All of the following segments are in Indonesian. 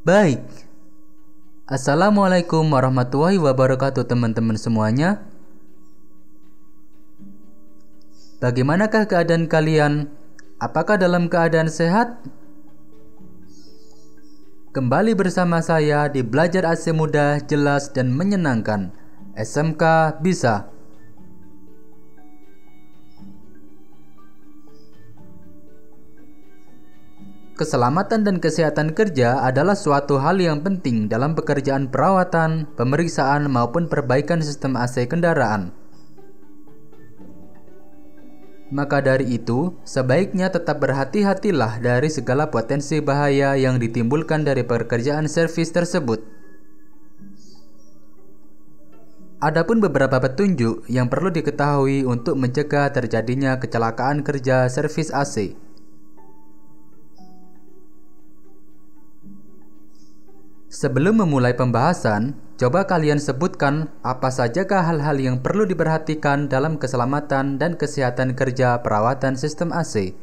Baik, Assalamualaikum warahmatullahi wabarakatuh teman-teman semuanya. Bagaimanakah keadaan kalian? Apakah dalam keadaan sehat? Kembali bersama saya di Belajar AC Mudah, Jelas dan Menyenangkan SMK Bisa. Keselamatan dan kesehatan kerja adalah suatu hal yang penting dalam pekerjaan perawatan, pemeriksaan maupun perbaikan sistem AC kendaraan. Maka dari itu, sebaiknya tetap berhati-hatilah dari segala potensi bahaya yang ditimbulkan dari pekerjaan servis tersebut. Adapun beberapa petunjuk yang perlu diketahui untuk mencegah terjadinya kecelakaan kerja servis AC. Sebelum memulai pembahasan, coba kalian sebutkan apa sajakah hal-hal yang perlu diperhatikan dalam keselamatan dan kesehatan kerja perawatan sistem AC.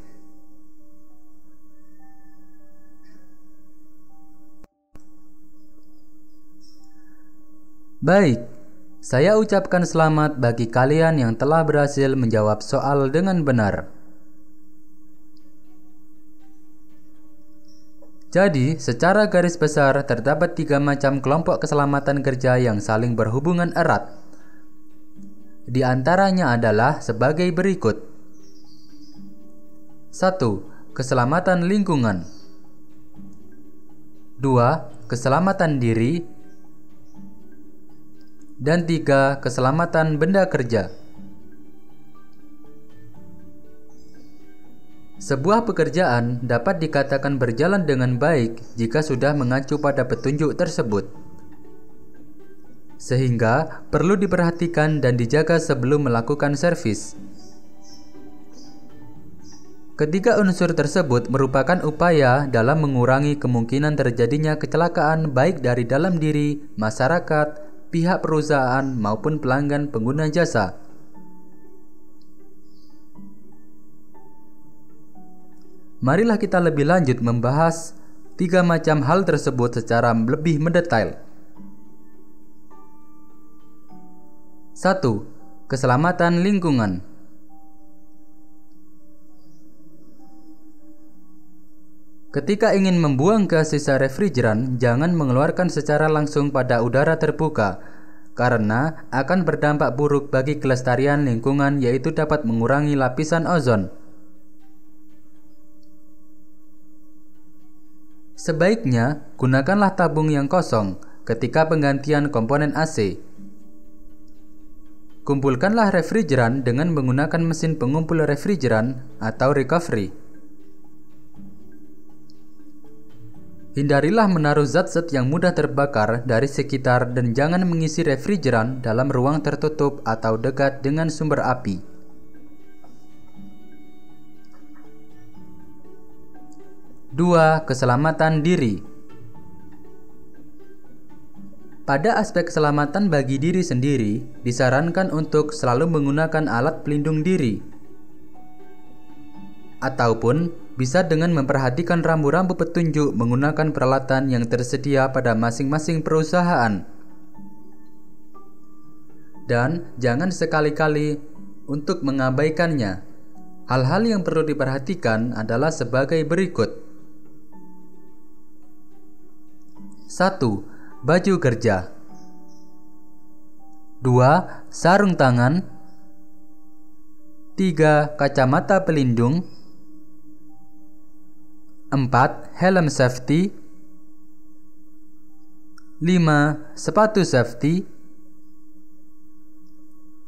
Baik, saya ucapkan selamat bagi kalian yang telah berhasil menjawab soal dengan benar. Jadi, secara garis besar terdapat 3 macam kelompok keselamatan kerja yang saling berhubungan erat. Di antaranya adalah sebagai berikut. 1. Keselamatan lingkungan. 2. Keselamatan diri. Dan 3. Keselamatan benda kerja. Sebuah pekerjaan dapat dikatakan berjalan dengan baik jika sudah mengacu pada petunjuk tersebut. Sehingga perlu diperhatikan dan dijaga sebelum melakukan servis. Ketiga unsur tersebut merupakan upaya dalam mengurangi kemungkinan terjadinya kecelakaan baik dari dalam diri, masyarakat, pihak perusahaan maupun pelanggan pengguna jasa. Marilah kita lebih lanjut membahas 3 macam hal tersebut secara lebih mendetail. 1. Keselamatan lingkungan. Ketika ingin membuang gas sisa refrigeran, jangan mengeluarkan secara langsung pada udara terbuka, karena akan berdampak buruk bagi kelestarian lingkungan, yaitu dapat mengurangi lapisan ozon. Sebaiknya, gunakanlah tabung yang kosong ketika penggantian komponen AC. Kumpulkanlah refrigeran dengan menggunakan mesin pengumpul refrigeran atau recovery. Hindarilah menaruh zat-zat yang mudah terbakar dari sekitar dan jangan mengisi refrigeran dalam ruang tertutup atau dekat dengan sumber api. 2. Keselamatan diri. Pada aspek keselamatan bagi diri sendiri, disarankan untuk selalu menggunakan alat pelindung diri. Ataupun bisa dengan memperhatikan rambu-rambu petunjuk menggunakan peralatan yang tersedia pada masing-masing perusahaan. Dan jangan sekali-kali untuk mengabaikannya. Hal-hal yang perlu diperhatikan adalah sebagai berikut. 1. Baju kerja. 2. Sarung tangan. 3. Kacamata pelindung. 4. Helm safety. 5. Sepatu safety.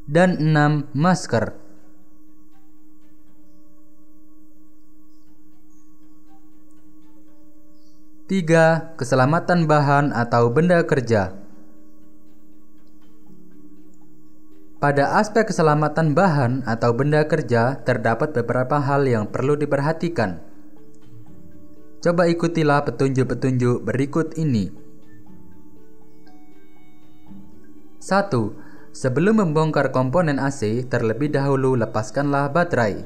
Dan 6. Masker. 3. Keselamatan bahan atau benda kerja. Pada aspek keselamatan bahan atau benda kerja, terdapat beberapa hal yang perlu diperhatikan. Coba ikutilah petunjuk-petunjuk berikut ini. 1. Sebelum membongkar komponen AC, terlebih dahulu lepaskanlah baterai.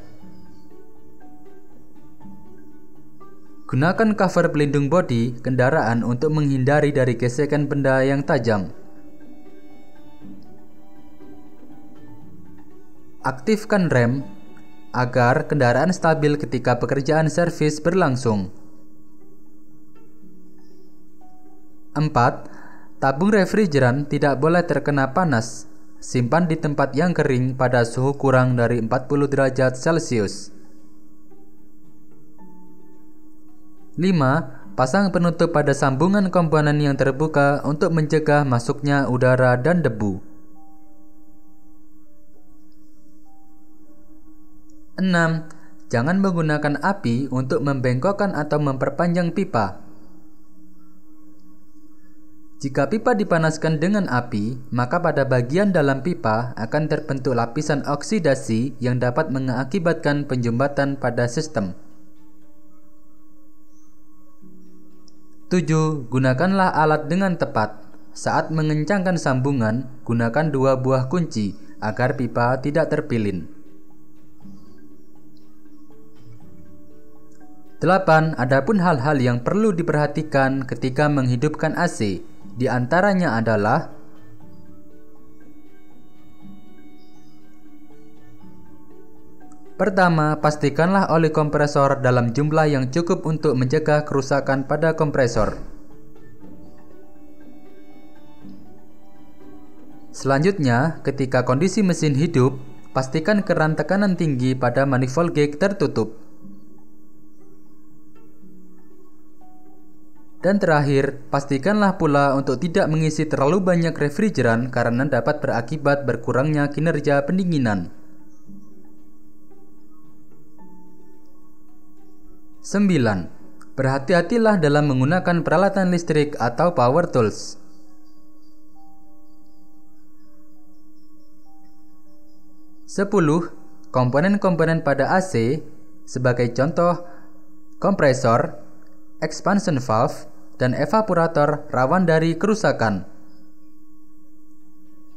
Gunakan cover pelindung bodi kendaraan untuk menghindari dari gesekan benda yang tajam. Aktifkan rem agar kendaraan stabil ketika pekerjaan servis berlangsung. 4. Tabung refrigeran tidak boleh terkena panas. Simpan di tempat yang kering pada suhu kurang dari 40 derajat Celcius. 5. Pasang penutup pada sambungan komponen yang terbuka untuk mencegah masuknya udara dan debu. 6. Jangan menggunakan api untuk membengkokkan atau memperpanjang pipa. Jika pipa dipanaskan dengan api, maka pada bagian dalam pipa akan terbentuk lapisan oksidasi yang dapat mengakibatkan penjumbatan pada sistem. 7. Gunakanlah alat dengan tepat. Saat mengencangkan sambungan, gunakan 2 buah kunci agar pipa tidak terpilin. 8. Adapun hal-hal yang perlu diperhatikan ketika menghidupkan AC, di antaranya adalah: pertama, pastikanlah oli kompresor dalam jumlah yang cukup untuk mencegah kerusakan pada kompresor. Selanjutnya, ketika kondisi mesin hidup, pastikan keran tekanan tinggi pada manifold gauge tertutup. Dan terakhir, pastikanlah pula untuk tidak mengisi terlalu banyak refrigeran karena dapat berakibat berkurangnya kinerja pendinginan. 9. Berhati-hatilah dalam menggunakan peralatan listrik atau power tools. 10. Komponen-komponen pada AC, sebagai contoh kompresor, expansion valve, dan evaporator rawan dari kerusakan.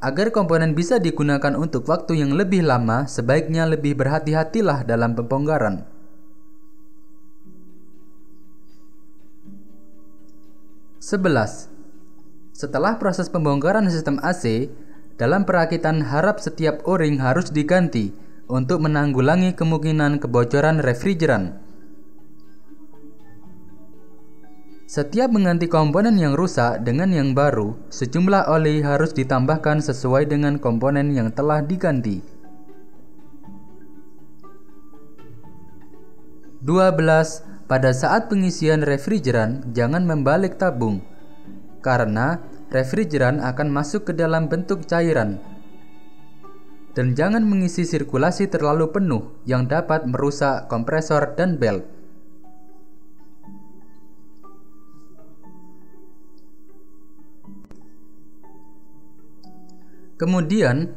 Agar komponen bisa digunakan untuk waktu yang lebih lama, sebaiknya lebih berhati-hatilah dalam pembongkaran. 11. Setelah proses pembongkaran sistem AC, dalam perakitan harap setiap o-ring harus diganti untuk menanggulangi kemungkinan kebocoran refrigeran. Setiap mengganti komponen yang rusak dengan yang baru, sejumlah oli harus ditambahkan sesuai dengan komponen yang telah diganti. 12. Pada saat pengisian refrigeran, jangan membalik tabung, karena refrigeran akan masuk ke dalam bentuk cairan. Dan jangan mengisi sirkulasi terlalu penuh yang dapat merusak kompresor dan belt. Kemudian,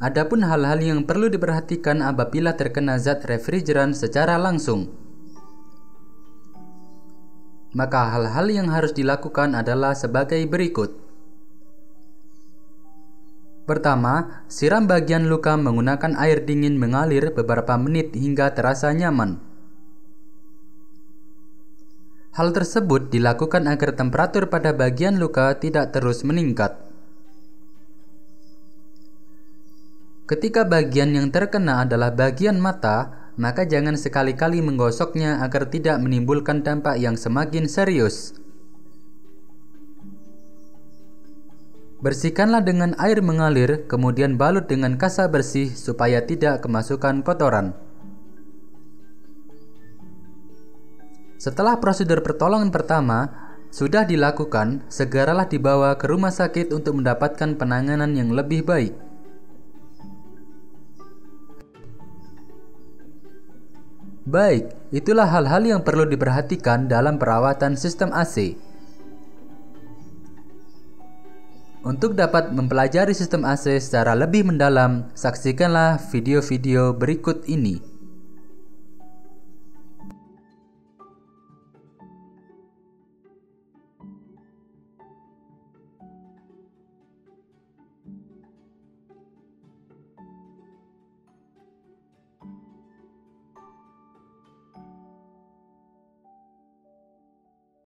adapun hal-hal yang perlu diperhatikan apabila terkena zat refrigeran secara langsung. Maka hal-hal yang harus dilakukan adalah sebagai berikut. Pertama, siram bagian luka menggunakan air dingin mengalir beberapa menit hingga terasa nyaman. Hal tersebut dilakukan agar temperatur pada bagian luka tidak terus meningkat. Ketika bagian yang terkena adalah bagian mata, maka jangan sekali-kali menggosoknya agar tidak menimbulkan dampak yang semakin serius. Bersihkanlah dengan air mengalir, kemudian balut dengan kasa bersih supaya tidak kemasukan kotoran. Setelah prosedur pertolongan pertama sudah dilakukan, segeralah dibawa ke rumah sakit untuk mendapatkan penanganan yang lebih baik. Baik, itulah hal-hal yang perlu diperhatikan dalam perawatan sistem AC. Untuk dapat mempelajari sistem AC secara lebih mendalam, saksikanlah video-video berikut ini.